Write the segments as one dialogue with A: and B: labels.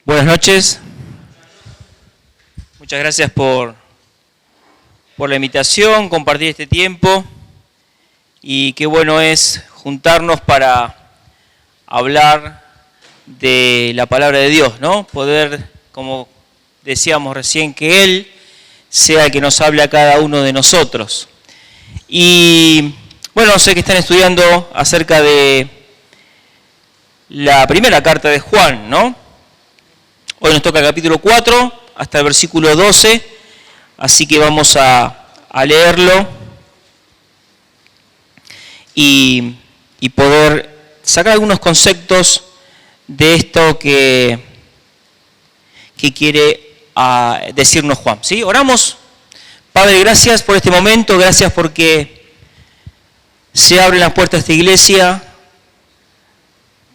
A: Buenas noches. Muchas gracias por la invitación, compartir este tiempo. Y qué bueno es juntarnos para hablar de la palabra de Dios, ¿no? Poder, como decíamos recién, que Él sea el que nos hable a cada uno de nosotros. Y bueno, sé que están estudiando acerca de la primera carta de Juan, ¿no? Hoy nos toca el capítulo 4 hasta el versículo 12, así que vamos a leerlo y poder sacar algunos conceptos de esto que quiere decirnos Juan, ¿sí? Oramos. Padre, gracias por este momento, gracias porque se abren las puertas de esta iglesia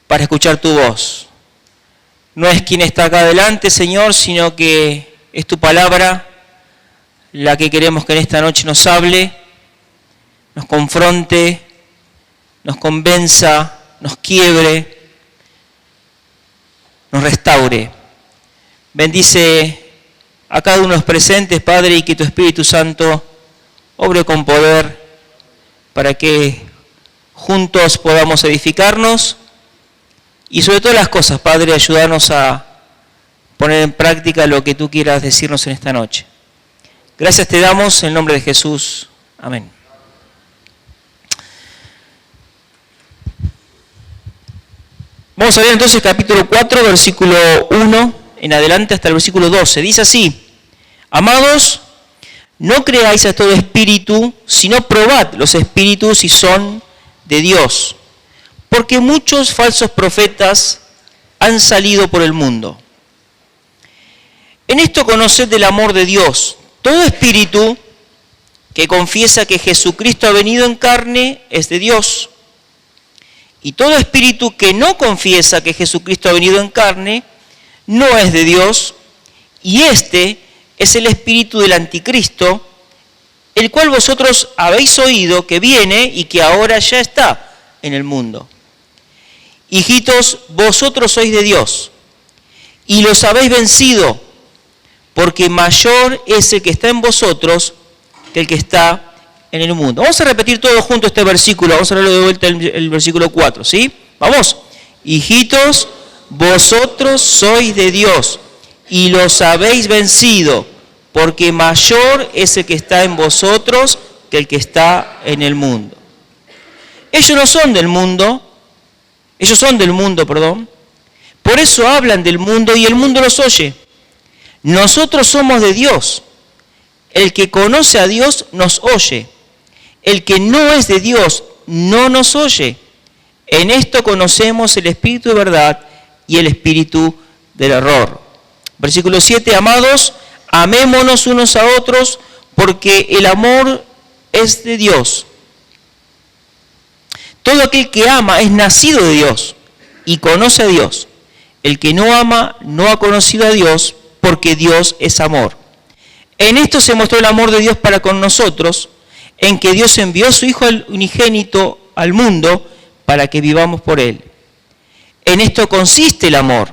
A: para escuchar tu voz. No es quien está acá adelante, Señor, sino que es tu palabra la que queremos que en esta noche nos hable, nos confronte, nos convenza, nos quiebre, nos restaure. Bendice a cada uno de los presentes, Padre, y que tu Espíritu Santo obre con poder para que juntos podamos edificarnos. Y sobre todas las cosas, Padre, ayúdanos a poner en práctica lo que tú quieras decirnos en esta noche. Gracias te damos en el nombre de Jesús. Amén. Vamos a ver entonces capítulo 4, versículo 1 en adelante hasta el versículo 12. Dice así: Amados, no creáis a todo espíritu, sino probad los espíritus si son de Dios. Porque muchos falsos profetas han salido por el mundo. En esto conoced el amor de Dios. Todo espíritu que confiesa que Jesucristo ha venido en carne es de Dios. Y todo espíritu que no confiesa que Jesucristo ha venido en carne no es de Dios. Y este es el espíritu del anticristo, el cual vosotros habéis oído que viene y que ahora ya está en el mundo. Hijitos, vosotros sois de Dios, y los habéis vencido, porque mayor es el que está en vosotros que el que está en el mundo. Vamos a repetir todos juntos este versículo, vamos a leerlo de vuelta el versículo 4, ¿sí? Vamos. Hijitos, vosotros sois de Dios, y los habéis vencido, porque mayor es el que está en vosotros que el que está en el mundo. Ellos no son del mundo. Ellos son del mundo, por eso hablan del mundo y el mundo los oye. Nosotros somos de Dios. El que conoce a Dios nos oye. El que no es de Dios no nos oye. En esto conocemos el espíritu de verdad y el espíritu del error. Versículo 7, amados, amémonos unos a otros porque el amor es de Dios. Todo aquel que ama es nacido de Dios y conoce a Dios. El que no ama no ha conocido a Dios porque Dios es amor. En esto se mostró el amor de Dios para con nosotros, en que Dios envió a su Hijo unigénito al mundo para que vivamos por Él. En esto consiste el amor,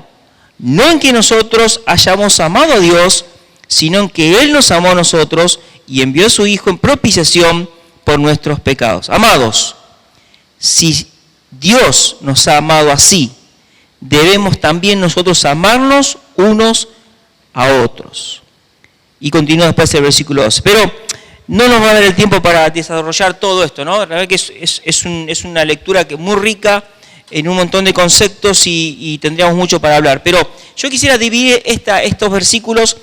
A: no en que nosotros hayamos amado a Dios, sino en que Él nos amó a nosotros y envió a su Hijo en propiciación por nuestros pecados. Amados, si Dios nos ha amado así, debemos también nosotros amarnos unos a otros. Y continúa después el versículo 12. Pero no nos va a dar el tiempo para desarrollar todo esto, ¿no? La verdad que es una lectura que muy rica en un montón de conceptos y tendríamos mucho para hablar. Pero yo quisiera dividir estos versículos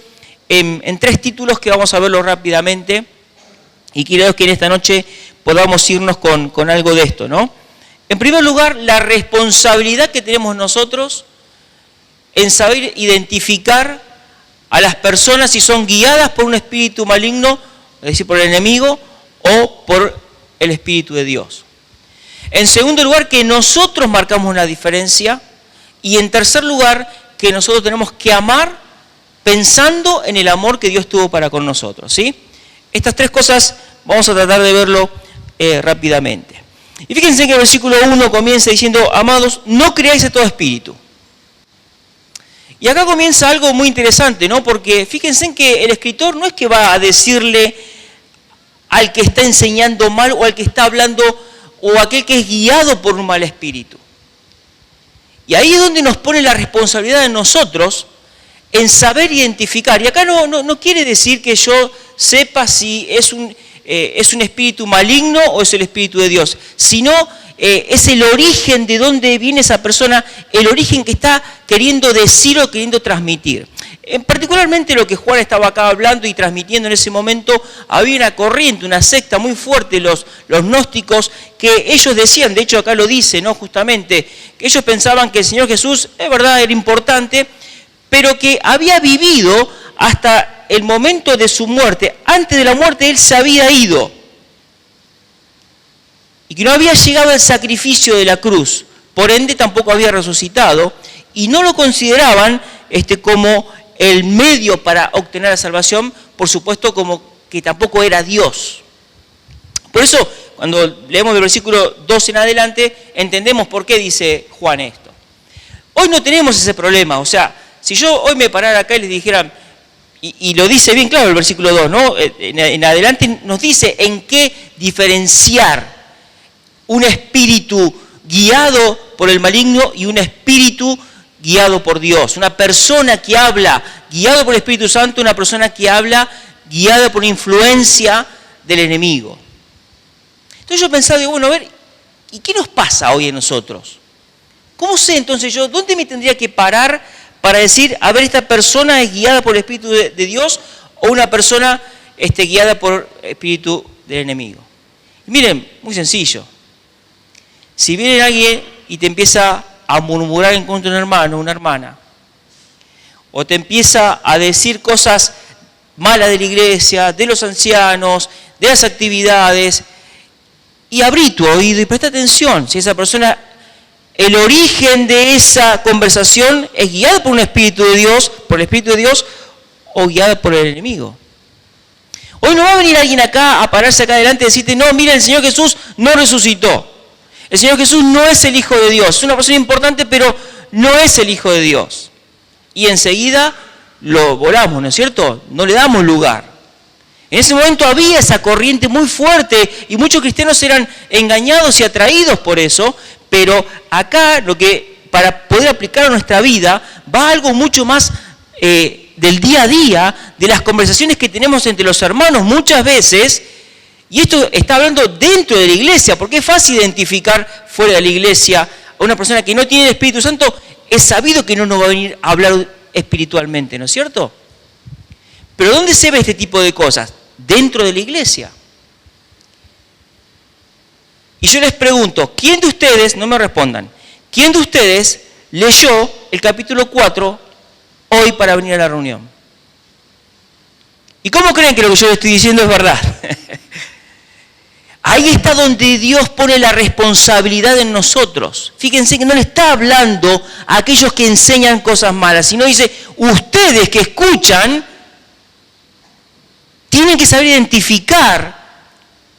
A: en tres títulos que vamos a verlo rápidamente. Y quiero que en esta noche podamos irnos con algo de esto, ¿no? En primer lugar, la responsabilidad que tenemos nosotros en saber identificar a las personas si son guiadas por un espíritu maligno, es decir, por el enemigo, o por el Espíritu de Dios. En segundo lugar, que nosotros marcamos una diferencia. Y en tercer lugar, que nosotros tenemos que amar pensando en el amor que Dios tuvo para con nosotros, ¿sí? Estas tres cosas vamos a tratar de verlo rápidamente. Y fíjense que el versículo 1 comienza diciendo: amados, no creáis a todo espíritu. Y acá comienza algo muy interesante, ¿no? Porque fíjense en que el escritor no es que va a decirle al que está enseñando mal o al que está hablando o aquel que es guiado por un mal espíritu. Y ahí es donde nos pone la responsabilidad de nosotros en saber identificar. Y acá no quiere decir que yo sepa si es un espíritu maligno o es el espíritu de Dios, sino es el origen de dónde viene esa persona, el origen que está queriendo decir o queriendo transmitir. Particularmente lo que Juan estaba acá hablando y transmitiendo en ese momento, había una corriente, una secta muy fuerte, los gnósticos, que ellos decían, de hecho acá lo dice, ¿no? Justamente, que ellos pensaban que el Señor Jesús, es verdad, era importante, pero que había vivido hasta el momento de su muerte. Antes de la muerte Él se había ido. Y que no había llegado al sacrificio de la cruz. Por ende tampoco había resucitado. Y no lo consideraban como el medio para obtener la salvación. Por supuesto, como que tampoco era Dios. Por eso, cuando leemos del versículo 2 en adelante, entendemos por qué dice Juan esto. Hoy no tenemos ese problema. O sea, si yo hoy me parara acá y les dijera, y lo dice bien claro el versículo 2, ¿no? En adelante nos dice en qué diferenciar un espíritu guiado por el maligno y un espíritu guiado por Dios. Una persona que habla guiado por el Espíritu Santo, una persona que habla guiada por influencia del enemigo. Entonces yo pensaba, digo, bueno, a ver, ¿y qué nos pasa hoy en nosotros? ¿Cómo sé entonces yo, dónde me tendría que parar para decir, a ver, esta persona es guiada por el Espíritu de Dios o una persona guiada por el Espíritu del enemigo? Y miren, muy sencillo. Si viene alguien y te empieza a murmurar en contra de un hermano o una hermana, o te empieza a decir cosas malas de la iglesia, de los ancianos, de las actividades, y abrí tu oído y presta atención. Si esa persona, el origen de esa conversación es guiada por un Espíritu de Dios, por el Espíritu de Dios, o guiada por el enemigo. Hoy no va a venir alguien acá a pararse acá adelante y decirte, no, mira, el Señor Jesús no resucitó. El Señor Jesús no es el Hijo de Dios. Es una persona importante, pero no es el Hijo de Dios. Y enseguida lo volamos, ¿no es cierto? No le damos lugar. En ese momento había esa corriente muy fuerte y muchos cristianos eran engañados y atraídos por eso, pero acá lo que para poder aplicar a nuestra vida va algo mucho más del día a día, de las conversaciones que tenemos entre los hermanos muchas veces. Y esto está hablando dentro de la iglesia, porque es fácil identificar fuera de la iglesia a una persona que no tiene el Espíritu Santo. Es sabido que no nos va a venir a hablar espiritualmente, ¿no es cierto? Pero ¿dónde se ve este tipo de cosas? Dentro de la iglesia. Y yo les pregunto, ¿quién de ustedes, no me respondan, quién de ustedes leyó el capítulo 4 hoy para venir a la reunión? ¿Y cómo creen que lo que yo les estoy diciendo es verdad? Ahí está donde Dios pone la responsabilidad en nosotros. Fíjense que no le está hablando a aquellos que enseñan cosas malas, sino dice, ustedes que escuchan, tienen que saber identificar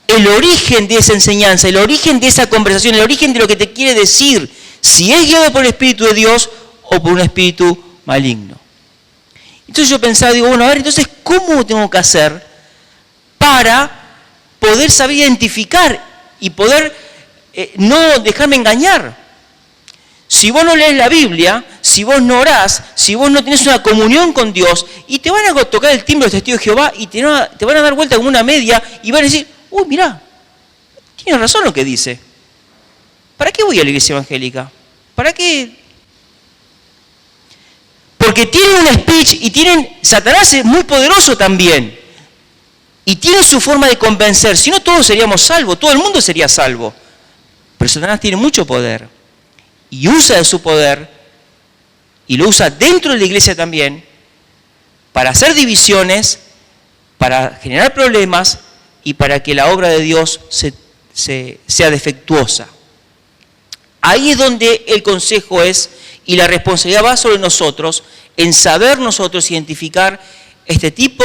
A: el origen de esa enseñanza, el origen de esa conversación, el origen de lo que te quiere decir, si es guiado por el Espíritu de Dios o por un espíritu maligno. Entonces yo pensaba, digo, bueno, a ver, entonces, ¿cómo tengo que hacer para poder saber identificar y poder no dejarme engañar? Si vos no lees la Biblia, si vos no orás, si vos no tenés una comunión con Dios, y te van a tocar el timbre de los testigos de Jehová y te van a dar vuelta como una media y van a decir, uy, mirá, tiene razón lo que dice. ¿Para qué voy a la iglesia evangélica? ¿Para qué? Porque tienen un speech y Satanás es muy poderoso también. Y tiene su forma de convencer. Si no, todos seríamos salvos, todo el mundo sería salvo. Pero Satanás tiene mucho poder. Y usa de su poder, y lo usa dentro de la iglesia también, para hacer divisiones, para generar problemas, y para que la obra de Dios sea defectuosa. Ahí es donde el consejo es, y la responsabilidad va sobre nosotros, en saber nosotros identificar este tipo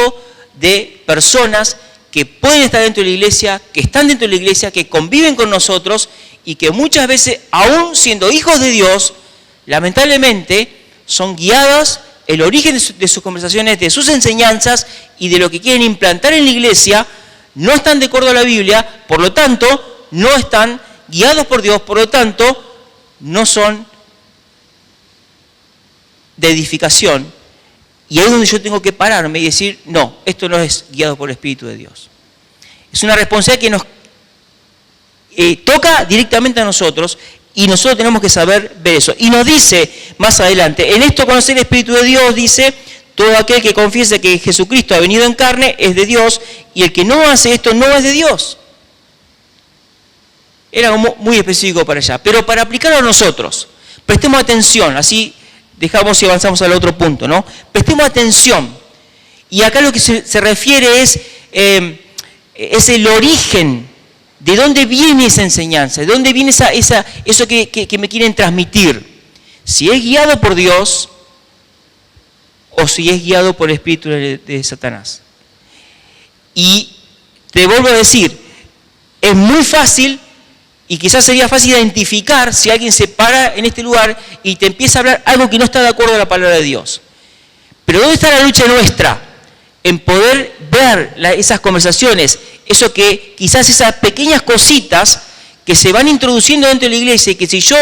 A: de personas que pueden estar dentro de la iglesia, que están dentro de la iglesia, que conviven con nosotros y que muchas veces, aún siendo hijos de Dios, lamentablemente son guiadas, el origen de sus conversaciones, de sus enseñanzas y de lo que quieren implantar en la iglesia, no están de acuerdo a la Biblia, por lo tanto, no están guiados por Dios, por lo tanto, no son de edificación. Y ahí es donde yo tengo que pararme y decir, no, esto no es guiado por el Espíritu de Dios. Es una responsabilidad que nos toca directamente a nosotros y nosotros tenemos que saber ver eso. Y nos dice más adelante, en esto conocer el Espíritu de Dios, dice, todo aquel que confiese que Jesucristo ha venido en carne es de Dios y el que no hace esto no es de Dios. Era muy específico para allá. Pero para aplicarlo a nosotros, prestemos atención, así dejamos y avanzamos al otro punto, ¿no? Prestemos atención. Y acá lo que se refiere es el origen, de dónde viene esa enseñanza, de dónde viene eso que me quieren transmitir. Si es guiado por Dios o si es guiado por el espíritu de Satanás. Y te vuelvo a decir, es muy fácil y quizás sería fácil identificar si alguien se para en este lugar y te empieza a hablar algo que no está de acuerdo a la palabra de Dios. Pero ¿dónde está la lucha nuestra? En poder ver esas conversaciones, eso que quizás esas pequeñas cositas que se van introduciendo dentro de la iglesia y que si yo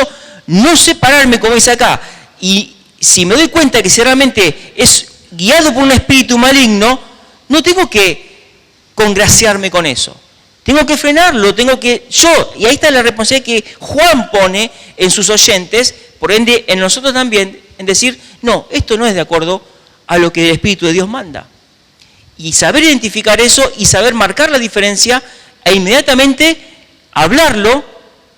A: no sé pararme como dice acá y si me doy cuenta que si realmente es guiado por un espíritu maligno, no tengo que congraciarme con eso. Tengo que frenarlo, y ahí está la responsabilidad que Juan pone en sus oyentes, por ende en nosotros también, en decir, no, esto no es de acuerdo a lo que el Espíritu de Dios manda. Y saber identificar eso y saber marcar la diferencia e inmediatamente hablarlo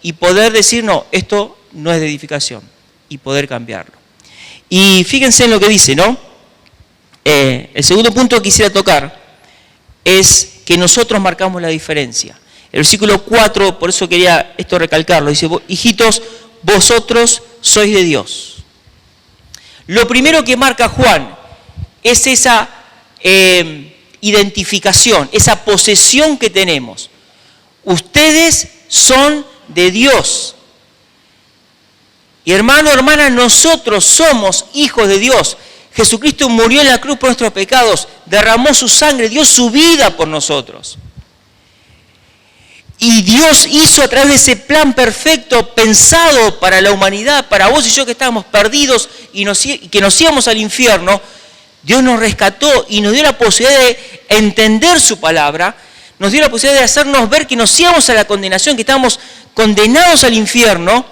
A: y poder decir, no, esto no es de edificación y poder cambiarlo. Y fíjense en lo que dice, ¿no? El segundo punto que quisiera tocar es que nosotros marcamos la diferencia. El versículo 4, por eso quería esto recalcarlo, dice, hijitos, vosotros sois de Dios. Lo primero que marca Juan es esa identificación, esa posesión que tenemos. Ustedes son de Dios. Y hermano, hermana, nosotros somos hijos de Dios. Jesucristo murió en la cruz por nuestros pecados, derramó su sangre, dio su vida por nosotros. Y Dios hizo a través de ese plan perfecto, pensado para la humanidad, para vos y yo que estábamos perdidos y que nos íbamos al infierno, Dios nos rescató y nos dio la posibilidad de entender su palabra, nos dio la posibilidad de hacernos ver que nos íbamos a la condenación, que estábamos condenados al infierno,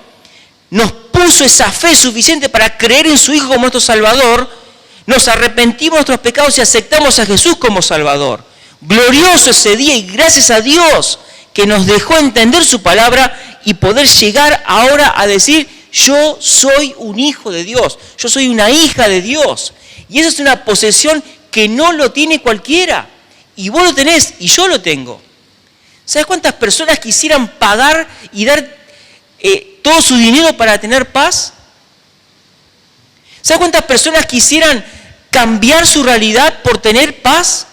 A: nos puso esa fe suficiente para creer en su Hijo como nuestro Salvador, nos arrepentimos de nuestros pecados y aceptamos a Jesús como Salvador. Glorioso ese día y gracias a Dios que nos dejó entender su palabra y poder llegar ahora a decir, yo soy un hijo de Dios, yo soy una hija de Dios. Y esa es una posesión que no lo tiene cualquiera. Y vos lo tenés y yo lo tengo. ¿Sabes cuántas personas quisieran pagar y dar todo su dinero para tener paz? ¿Sabes cuántas personas quisieran cambiar su realidad por tener paz?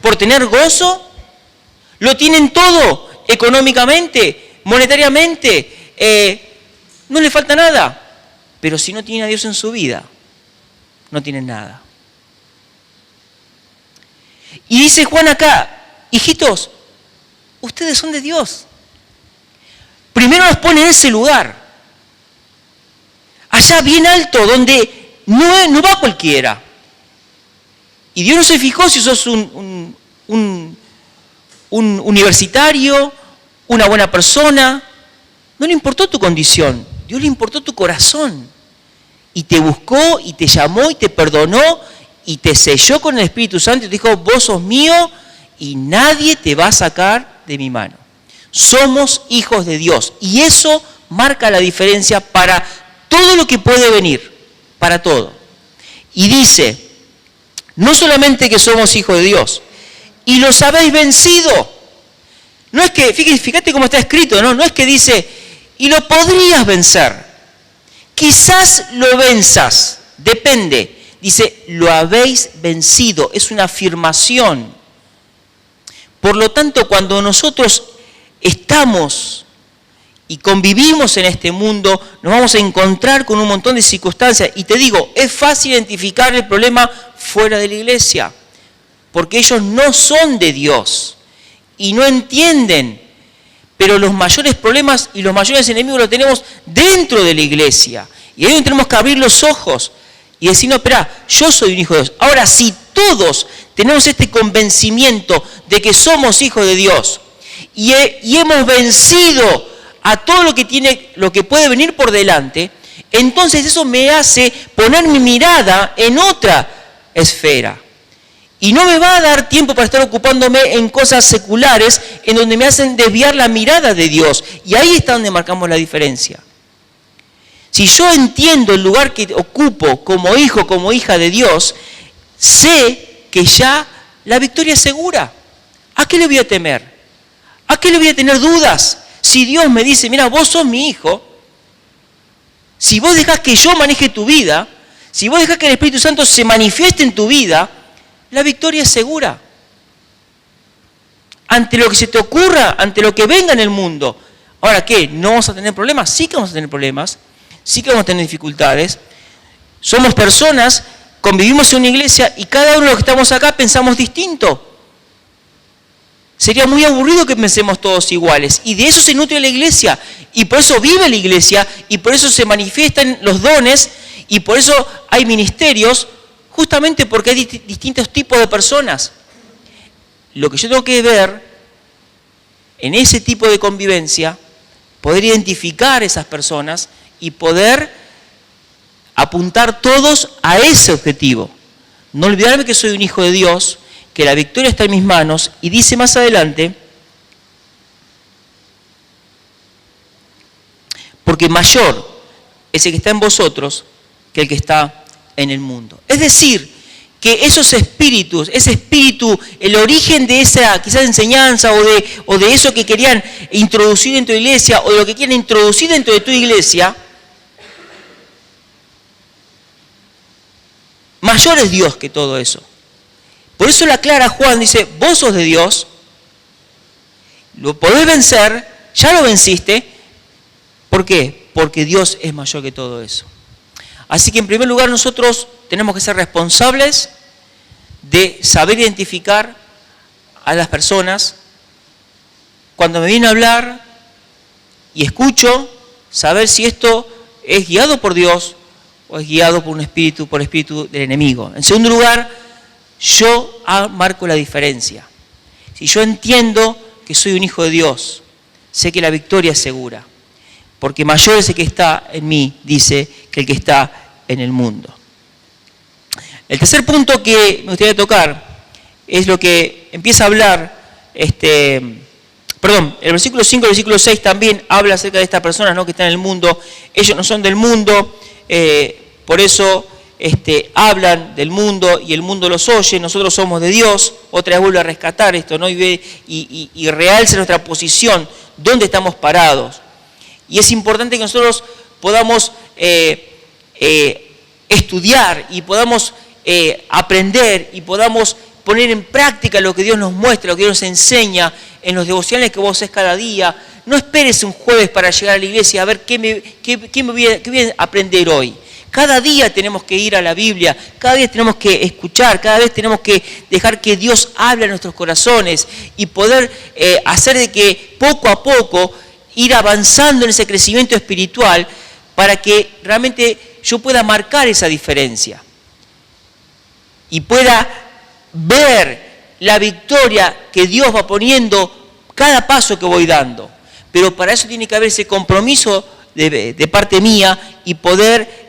A: ¿Por tener gozo? Lo tienen todo, económicamente, monetariamente, no le falta nada. Pero si no tienen a Dios en su vida, no tienen nada. Y dice Juan acá, hijitos, ustedes son de Dios. Primero nos pone en ese lugar, allá bien alto, donde no va cualquiera. Y Dios no se fijó si sos un universitario, una buena persona. No le importó tu condición, Dios le importó tu corazón. Y te buscó, y te llamó, y te perdonó, y te selló con el Espíritu Santo, y te dijo, vos sos mío, y nadie te va a sacar de mi mano. Somos hijos de Dios, y eso marca la diferencia para todo lo que puede venir, para todo. Y dice, no solamente que somos hijos de Dios, y los habéis vencido. No es que, fíjate cómo está escrito, no es que dice, y lo podrías vencer. Quizás lo venzas, depende. Dice, lo habéis vencido, es una afirmación. Por lo tanto, cuando nosotros estamos y convivimos en este mundo, nos vamos a encontrar con un montón de circunstancias. Y te digo, es fácil identificar el problema fuera de la iglesia, porque ellos no son de Dios y no entienden. Pero los mayores problemas y los mayores enemigos los tenemos dentro de la iglesia. Y ahí tenemos que abrir los ojos y decir, no, espera, yo soy un hijo de Dios. Ahora, si todos tenemos este convencimiento de que somos hijos de Dios y hemos vencido a todo lo que puede venir por delante, entonces eso me hace poner mi mirada en otra esfera. Y no me va a dar tiempo para estar ocupándome en cosas seculares en donde me hacen desviar la mirada de Dios. Y ahí está donde marcamos la diferencia. Si yo entiendo el lugar que ocupo como hijo, como hija de Dios, sé que ya la victoria es segura. ¿A qué le voy a temer? ¿A qué le voy a tener dudas? Si Dios me dice, mira, vos sos mi hijo, si vos dejás que yo maneje tu vida, si vos dejás que el Espíritu Santo se manifieste en tu vida, la victoria es segura. Ante lo que se te ocurra, ante lo que venga en el mundo. Ahora, ¿qué? ¿No vamos a tener problemas? Sí que vamos a tener problemas, sí que vamos a tener dificultades. Somos personas, convivimos en una iglesia y cada uno de los que estamos acá pensamos distinto. Sería muy aburrido que pensemos todos iguales. Y de eso se nutre la iglesia. Y por eso vive la iglesia. Y por eso se manifiestan los dones. Y por eso hay ministerios. Justamente porque hay distintos tipos de personas. Lo que yo tengo que ver en ese tipo de convivencia, poder identificar esas personas y poder apuntar todos a ese objetivo. No olvidarme que soy un hijo de Dios, que la victoria está en mis manos, y dice más adelante, porque mayor es el que está en vosotros que el que está en el mundo. Es decir, que esos espíritus, ese espíritu, el origen de esa quizás enseñanza o de eso que querían introducir dentro de tu iglesia o de lo que quieren introducir dentro de tu iglesia, mayor es Dios que todo eso. Por eso la aclara Juan, dice, vos sos de Dios, lo podés vencer, ya lo venciste. ¿Por qué? Porque Dios es mayor que todo eso. Así que en primer lugar nosotros tenemos que ser responsables de saber identificar a las personas. Cuando me viene a hablar y escucho, saber si esto es guiado por Dios o es guiado por el espíritu del enemigo. En segundo lugar, yo marco la diferencia. Si yo entiendo que soy un hijo de Dios, sé que la victoria es segura. Porque mayor es el que está en mí, dice, que el que está en el mundo. El tercer punto que me gustaría tocar es lo que empieza a hablar, el versículo 5 y el versículo 6 también habla acerca de estas personas, ¿no?, que están en el mundo. Ellos no son del mundo, por eso hablan del mundo y el mundo los oye. Nosotros somos de Dios. Otra vez vuelve a rescatar esto, ¿no? Y realza nuestra posición, dónde estamos parados. Y es importante que nosotros podamos estudiar y podamos aprender y podamos poner en práctica lo que Dios nos muestra, lo que Dios nos enseña en los devocionales que vos haces cada día. No esperes un jueves para llegar a la iglesia a ver qué voy a aprender hoy. Cada día tenemos que ir a la Biblia, cada día tenemos que escuchar, cada vez tenemos que dejar que Dios hable a nuestros corazones y poder hacer de que poco a poco ir avanzando en ese crecimiento espiritual para que realmente yo pueda marcar esa diferencia y pueda ver la victoria que Dios va poniendo cada paso que voy dando. Pero para eso tiene que haber ese compromiso de parte mía y poder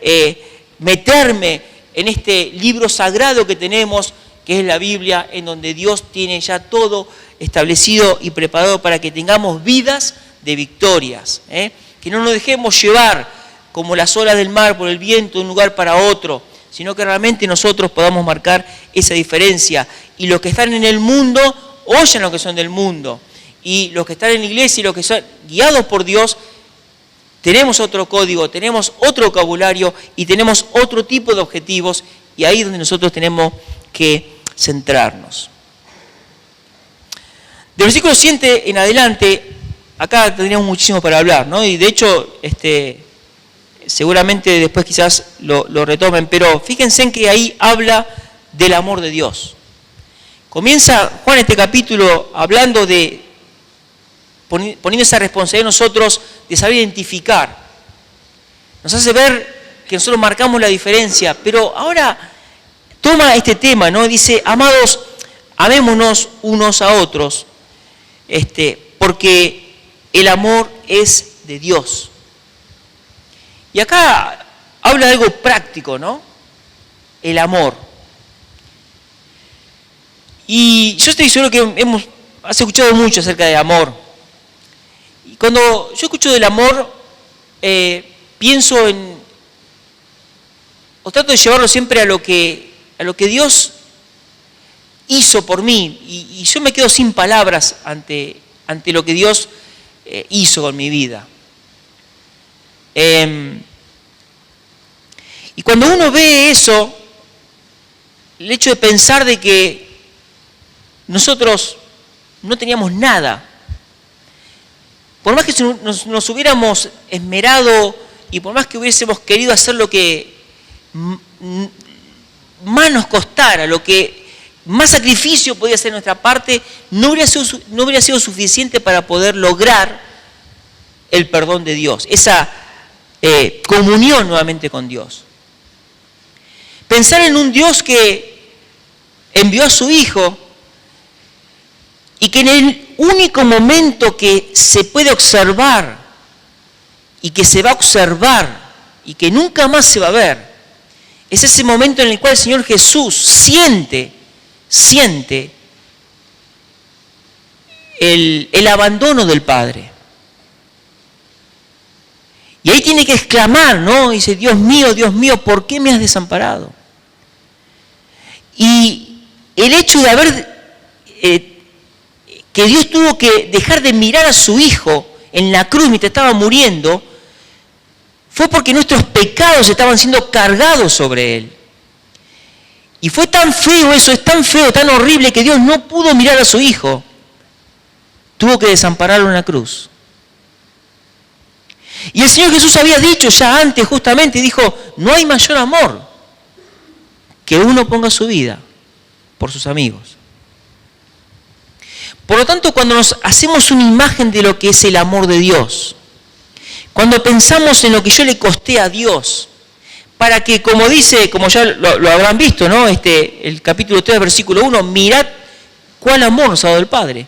A: meterme en este libro sagrado que tenemos, que es la Biblia, en donde Dios tiene ya todo establecido y preparado para que tengamos vidas de victorias, que no nos dejemos llevar como las olas del mar por el viento de un lugar para otro, sino que realmente nosotros podamos marcar esa diferencia. Y los que están en el mundo, oyen lo que son del mundo. Y los que están en la iglesia y los que son guiados por Dios, tenemos otro código, tenemos otro vocabulario y tenemos otro tipo de objetivos. Y ahí es donde nosotros tenemos que centrarnos. Del versículo 7 en adelante, acá tendríamos muchísimo para hablar, ¿no? Y de hecho, seguramente después quizás lo retomen, pero fíjense en que ahí habla del amor de Dios. Comienza Juan este capítulo hablando de, poniendo esa responsabilidad en nosotros de saber identificar. Nos hace ver que nosotros marcamos la diferencia, pero ahora toma este tema, ¿no? Dice, amados, amémonos unos a otros, porque el amor es de Dios. Y acá habla de algo práctico, ¿no? El amor. Y yo estoy seguro que has escuchado mucho acerca del amor. Y cuando yo escucho del amor, pienso en, o trato de llevarlo siempre a lo que Dios hizo por mí. Y yo me quedo sin palabras ante lo que Dios hizo con mi vida. Y cuando uno ve eso, el hecho de pensar de que nosotros no teníamos nada, por más que nos hubiéramos esmerado y por más que hubiésemos querido hacer lo que más nos costara, lo que más sacrificio podía hacer nuestra parte, no hubiera sido suficiente para poder lograr el perdón de Dios, esa comunión nuevamente con Dios. Pensar en un Dios que envió a su Hijo y que en el único momento que se puede observar y que se va a observar y que nunca más se va a ver, es ese momento en el cual el Señor Jesús siente el abandono del Padre. Y ahí tiene que exclamar, ¿no? Dice, Dios mío, ¿por qué me has desamparado? Y el hecho de haber, que Dios tuvo que dejar de mirar a su Hijo en la cruz mientras estaba muriendo, fue porque nuestros pecados estaban siendo cargados sobre Él. Y fue tan feo eso, es tan feo, tan horrible, que Dios no pudo mirar a su Hijo. Tuvo que desampararlo en la cruz. Y el Señor Jesús había dicho ya antes justamente, dijo, no hay mayor amor que uno ponga su vida por sus amigos. Por lo tanto, cuando nos hacemos una imagen de lo que es el amor de Dios, cuando pensamos en lo que yo le costé a Dios, para que, como dice, como ya lo habrán visto, ¿no? El capítulo 3, versículo 1, mirad cuál amor nos ha dado el Padre,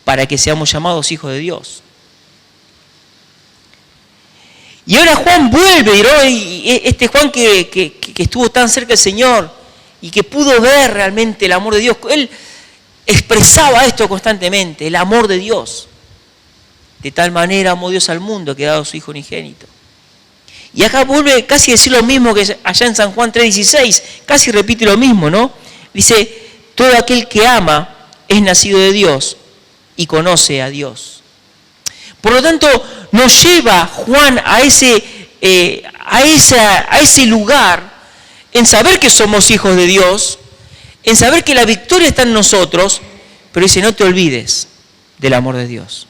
A: para que seamos llamados hijos de Dios. Y ahora Juan vuelve, ¿no? Y este Juan que estuvo tan cerca del Señor y que pudo ver realmente el amor de Dios, él expresaba esto constantemente, el amor de Dios. De tal manera amó Dios al mundo que ha dado a su Hijo unigénito. Y acá vuelve casi a decir lo mismo que allá en San Juan 3:16, casi repite lo mismo, ¿no? Dice, todo aquel que ama es nacido de Dios y conoce a Dios. Por lo tanto, nos lleva Juan a ese lugar en saber que somos hijos de Dios, en saber que la victoria está en nosotros, pero dice, no te olvides del amor de Dios.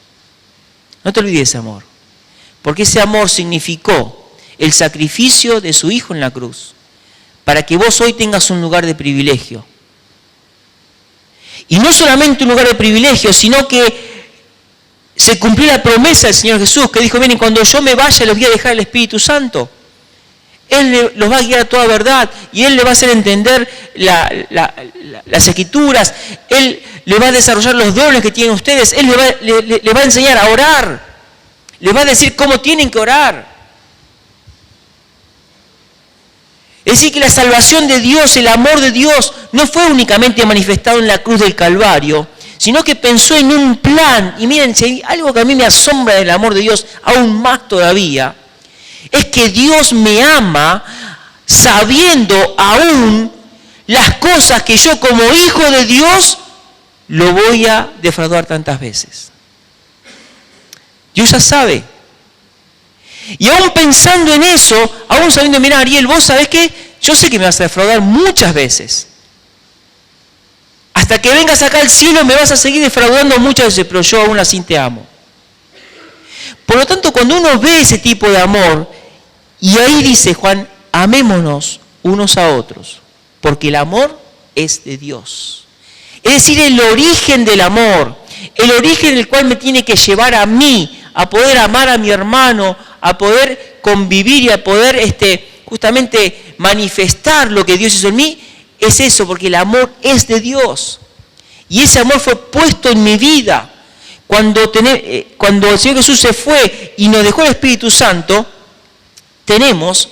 A: No te olvides de ese amor, porque ese amor significó el sacrificio de su Hijo en la cruz, para que vos hoy tengas un lugar de privilegio. Y no solamente un lugar de privilegio, sino que se cumplió la promesa del Señor Jesús, que dijo, miren, cuando yo me vaya les voy a dejar el Espíritu Santo. Él los va a guiar a toda verdad y Él le va a hacer entender las Escrituras. Él le va a desarrollar los dones que tienen ustedes. Él le va a enseñar a orar. Le va a decir cómo tienen que orar. Es decir, que la salvación de Dios, el amor de Dios, no fue únicamente manifestado en la cruz del Calvario, sino que pensó en un plan. Y miren, si hay algo que a mí me asombra del amor de Dios, aún más todavía, es que Dios me ama sabiendo aún las cosas que yo como hijo de Dios lo voy a defraudar tantas veces. Dios ya sabe. Y aún pensando en eso, aún sabiendo, mira, Ariel, vos sabés que yo sé que me vas a defraudar muchas veces. Hasta que vengas acá al cielo me vas a seguir defraudando muchas veces, pero yo aún así te amo. Por lo tanto, cuando uno ve ese tipo de amor, y ahí dice Juan, amémonos unos a otros, porque el amor es de Dios. Es decir, el origen del amor, el origen en el cual me tiene que llevar a mí, a poder amar a mi hermano, a poder convivir y a poder justamente manifestar lo que Dios hizo en mí, es eso, porque el amor es de Dios. Y ese amor fue puesto en mi vida. Cuando el Señor Jesús se fue y nos dejó el Espíritu Santo, tenemos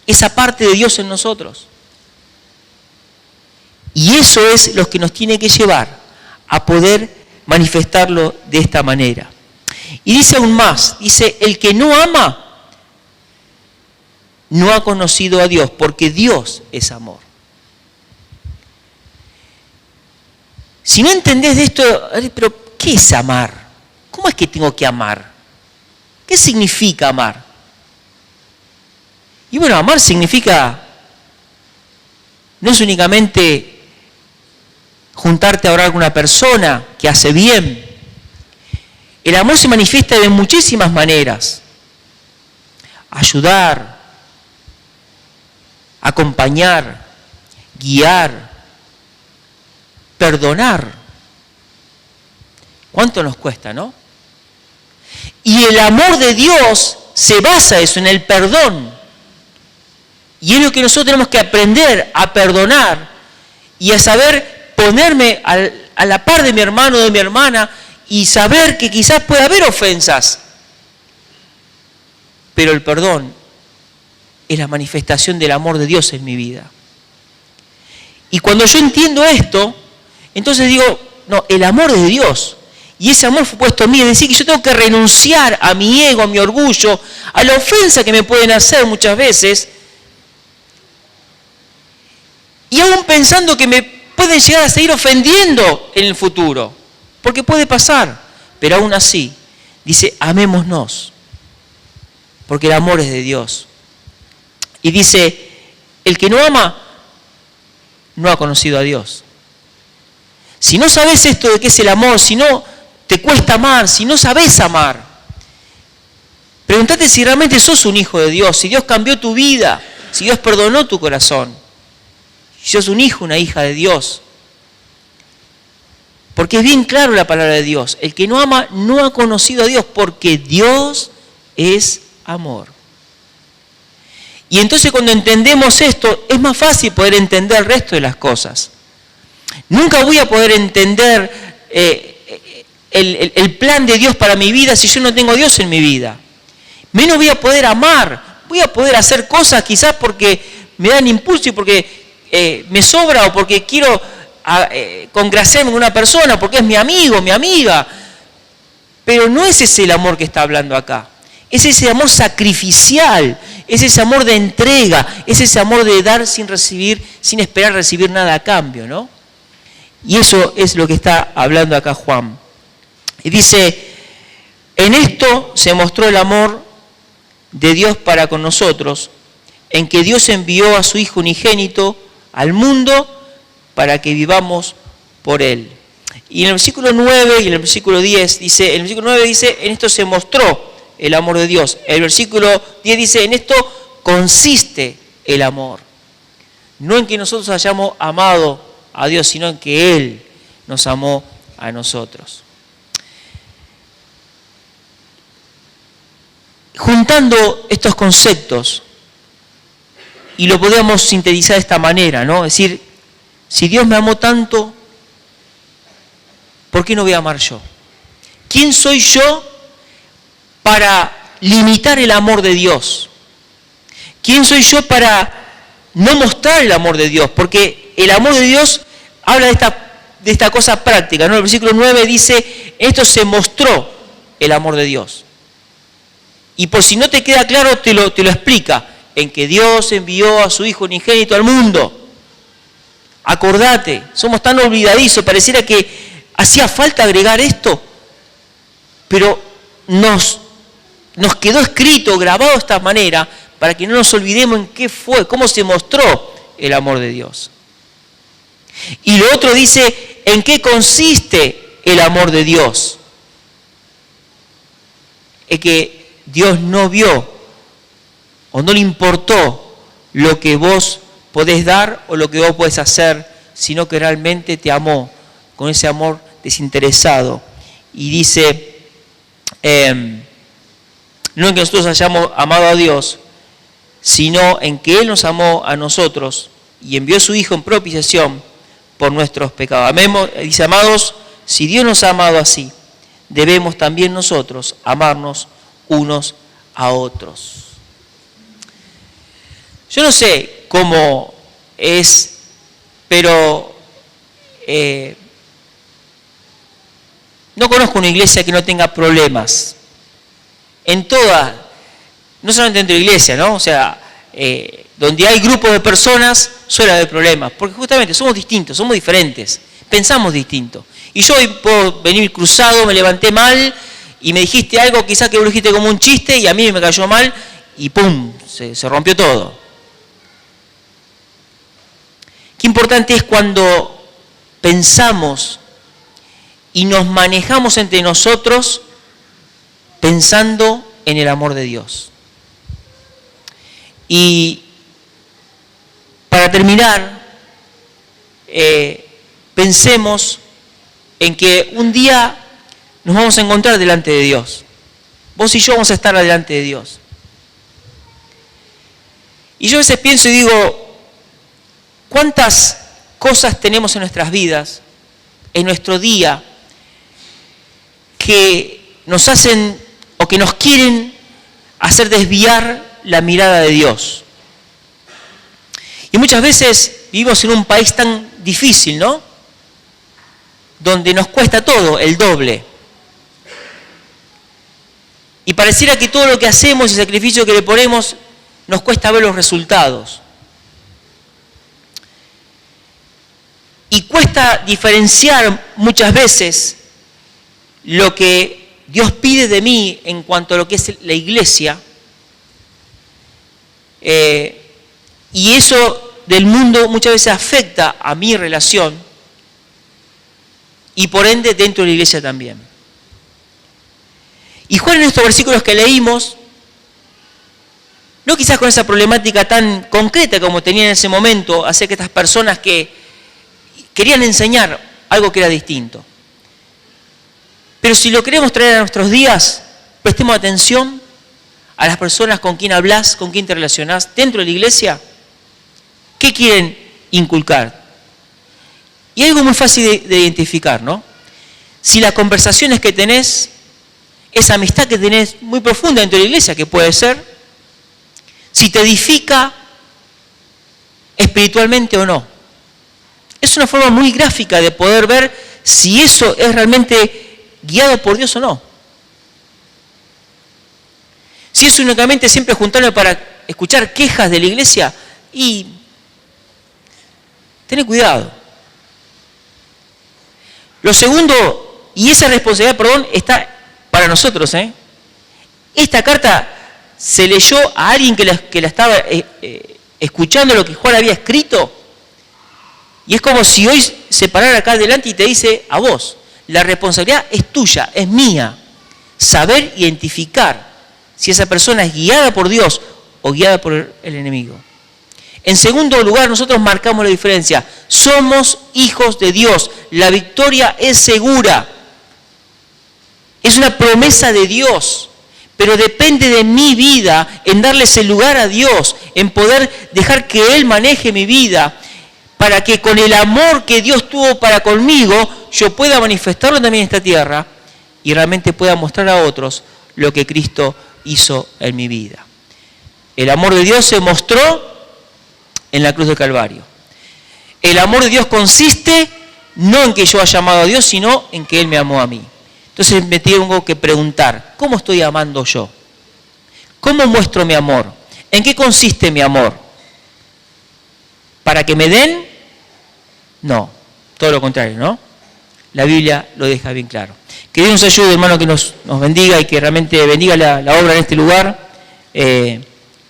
A: esa parte de Dios en nosotros. Y eso es lo que nos tiene que llevar a poder manifestarlo de esta manera. Y dice aún más, dice, el que no ama no ha conocido a Dios, porque Dios es amor. Si no entendés de esto, pero ¿qué es amar? ¿Cómo es que tengo que amar? ¿Qué significa amar? Y bueno, amar significa, no es únicamente juntarte a orar con una persona que hace bien. El amor se manifiesta de muchísimas maneras. Ayudar, acompañar, guiar, perdonar. ¿Cuánto nos cuesta, no? Y el amor de Dios se basa eso, en el perdón. Y es lo que nosotros tenemos que aprender a perdonar y a saber ponerme a la par de mi hermano o de mi hermana y saber que quizás puede haber ofensas. Pero el perdón es la manifestación del amor de Dios en mi vida. Y cuando yo entiendo esto, entonces digo, no, el amor es de Dios. Y ese amor fue puesto en mí. Es decir, que yo tengo que renunciar a mi ego, a mi orgullo, a la ofensa que me pueden hacer muchas veces. Y aún pensando que me pueden llegar a seguir ofendiendo en el futuro. Porque puede pasar. Pero aún así, dice, amémonos. Porque el amor es de Dios. Y dice, el que no ama, no ha conocido a Dios. Si no sabes esto de qué es el amor, si no te cuesta amar, si no sabes amar, pregúntate si realmente sos un hijo de Dios, si Dios cambió tu vida, si Dios perdonó tu corazón, si sos un hijo, una hija de Dios. Porque es bien claro la palabra de Dios, el que no ama no ha conocido a Dios, porque Dios es amor. Y entonces cuando entendemos esto, es más fácil poder entender el resto de las cosas. Nunca voy a poder entender el plan de Dios para mi vida si yo no tengo a Dios en mi vida. Menos voy a poder amar, voy a poder hacer cosas quizás porque me dan impulso y porque me sobra o porque quiero congraciarme con una persona, porque es mi amigo, mi amiga. Pero no es ese el amor que está hablando acá. Es ese amor sacrificial, es ese amor de entrega, es ese amor de dar sin recibir, sin esperar recibir nada a cambio, ¿no? Y eso es lo que está hablando acá Juan. Y dice, en esto se mostró el amor de Dios para con nosotros, en que Dios envió a su Hijo unigénito al mundo para que vivamos por Él. Y en el versículo 9 y en el versículo 10 dice, en el versículo 9 dice, en esto se mostró el amor de Dios. El versículo 10 dice, en esto consiste el amor. No en que nosotros hayamos amado a Dios, sino en que Él nos amó a nosotros. Juntando estos conceptos, y lo podemos sintetizar de esta manera, ¿no? Es decir, si Dios me amó tanto, ¿por qué no voy a amar yo? ¿Quién soy yo para limitar el amor de Dios? ¿Quién soy yo para no mostrar el amor de Dios? Porque el amor de Dios habla de esta cosa práctica, ¿no? El versículo 9 dice, esto se mostró el amor de Dios. Y por si no te queda claro, te lo explica, en que Dios envió a su Hijo unigénito al mundo. Acordate, somos tan olvidadizos, pareciera que hacía falta agregar esto, pero nos quedó escrito, grabado de esta manera, para que no nos olvidemos en qué fue, cómo se mostró el amor de Dios. Y lo otro dice, ¿en qué consiste el amor de Dios? es que Dios no vio o no le importó lo que vos podés dar o lo que vos podés hacer, sino que realmente te amó con ese amor desinteresado. Y dice, no en que nosotros hayamos amado a Dios, sino en que Él nos amó a nosotros y envió a su Hijo en propiciación por nuestros pecados. Dice, amados, si Dios nos ha amado así, debemos también nosotros amarnos unos a otros. Yo no sé cómo es, pero no conozco una iglesia que no tenga problemas. En toda, no solamente dentro de la iglesia, ¿no? O sea, donde hay grupos de personas suele haber problemas, porque justamente somos distintos, somos diferentes, pensamos distinto. Y yo hoy puedo venir cruzado, me levanté mal y me dijiste algo, quizás que vos lo dijiste como un chiste y a mí me cayó mal y ¡pum! Se rompió todo. Qué importante es cuando pensamos y nos manejamos entre nosotros pensando en el amor de Dios. Y para terminar, pensemos en que un día nos vamos a encontrar delante de Dios. Vos y yo vamos a estar delante de Dios. Y yo a veces pienso y digo, ¿cuántas cosas tenemos en nuestras vidas, en nuestro día, que nos hacen o que nos quieren hacer desviar la mirada de Dios? Y muchas veces vivimos en un país tan difícil, ¿no? Donde nos cuesta todo, el doble. Y pareciera que todo lo que hacemos y el sacrificio que le ponemos nos cuesta ver los resultados. Y cuesta diferenciar muchas veces lo que Dios pide de mí en cuanto a lo que es la iglesia, y eso del mundo muchas veces afecta a mi relación y por ende dentro de la iglesia también. Y Juan en estos versículos que leímos, no quizás con esa problemática tan concreta como tenía en ese momento acerca de estas personas que querían enseñar algo que era distinto. Pero si lo queremos traer a nuestros días, prestemos atención a las personas con quien hablas, con quien te relacionás dentro de la iglesia. ¿Qué quieren inculcar? Y hay algo muy fácil de identificar, ¿no? Si las conversaciones que tenés, esa amistad que tenés muy profunda dentro de la iglesia, que puede ser, si te edifica espiritualmente o no. Es una forma muy gráfica de poder ver si eso es realmente guiado por Dios o no. Si es únicamente siempre juntarme para escuchar quejas de la iglesia, y ten cuidado. Lo segundo, y esa responsabilidad, está para nosotros. Esta carta se leyó a alguien que la estaba escuchando lo que Juan había escrito, y es como si hoy se parara acá adelante y te dice a vos, la responsabilidad es tuya, es mía, saber identificar si esa persona es guiada por Dios o guiada por el enemigo. En segundo lugar, nosotros marcamos la diferencia. Somos hijos de Dios. La victoria es segura. Es una promesa de Dios. Pero depende de mi vida en darle ese lugar a Dios, en poder dejar que Él maneje mi vida, para que con el amor que Dios tuvo para conmigo, yo pueda manifestarlo también en esta tierra y realmente pueda mostrar a otros lo que Cristo hizo en mi vida. El amor de Dios se mostró en la cruz del Calvario. El amor de Dios consiste no en que yo haya amado a Dios, sino en que Él me amó a mí. Entonces me tengo que preguntar, ¿cómo estoy amando yo? ¿Cómo muestro mi amor? ¿En qué consiste mi amor? ¿Para que me den? No, todo lo contrario, ¿no? La Biblia lo deja bien claro. Que Dios nos ayude, hermano, que nos bendiga y que realmente bendiga la obra en este lugar,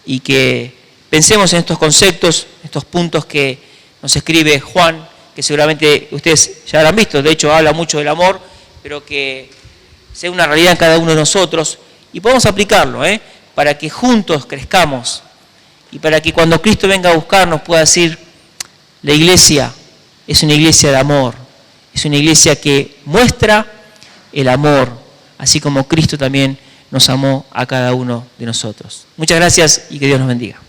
A: y que pensemos en estos conceptos, estos puntos que nos escribe Juan, que seguramente ustedes ya habrán visto. De hecho, habla mucho del amor, pero que sea una realidad en cada uno de nosotros y podemos aplicarlo, para que juntos crezcamos y para que cuando Cristo venga a buscarnos pueda decir, la iglesia es una iglesia de amor, es una iglesia que muestra el amor, así como Cristo también nos amó a cada uno de nosotros. Muchas gracias y que Dios nos bendiga.